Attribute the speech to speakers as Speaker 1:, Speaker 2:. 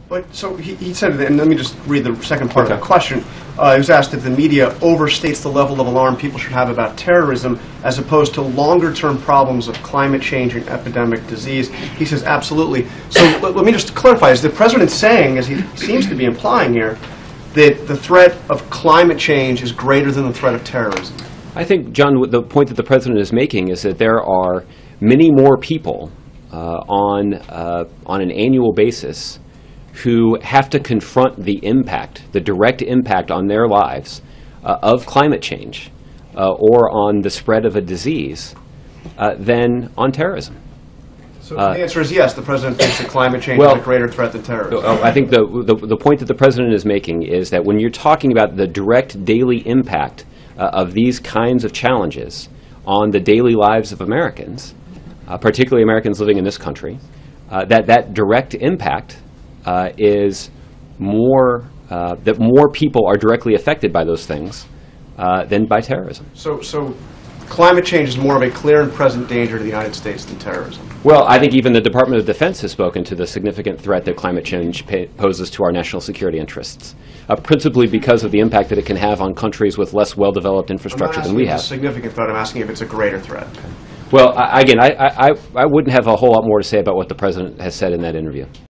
Speaker 1: But so he said, and let me just read the second part of the question. He was asked if the media overstates the level of alarm people should have about terrorism as opposed to longer-term problems of climate change and epidemic disease. He says absolutely. So let me just clarify. Is the president saying, as he seems to be implying here, that the threat of climate change is greater than the threat of terrorism?
Speaker 2: I think, John, the point that the president is making is that there are many more people on an annual basis who have to confront the impact, the direct impact on their lives of climate change or on the spread of a disease than on terrorism.
Speaker 1: So the answer is yes, the president thinks that climate change is a greater threat than terrorism.
Speaker 2: I think the point that the president is making is that when you're talking about the direct daily impact of these kinds of challenges on the daily lives of Americans, particularly Americans living in this country, that direct impact is more, that more people are directly affected by those things than by terrorism.
Speaker 1: So climate change is more of a clear and present danger to the United States than terrorism?
Speaker 2: Well, I think even the Department of Defense has spoken to the significant threat that climate change poses to our national security interests, principally because of the impact that it can have on countries with less well-developed infrastructure than we have.
Speaker 1: I'm not asking if it's a significant threat, I'm asking if it's a greater threat.
Speaker 2: Well, again, I wouldn't have a whole lot more to say about what the president has said in that interview.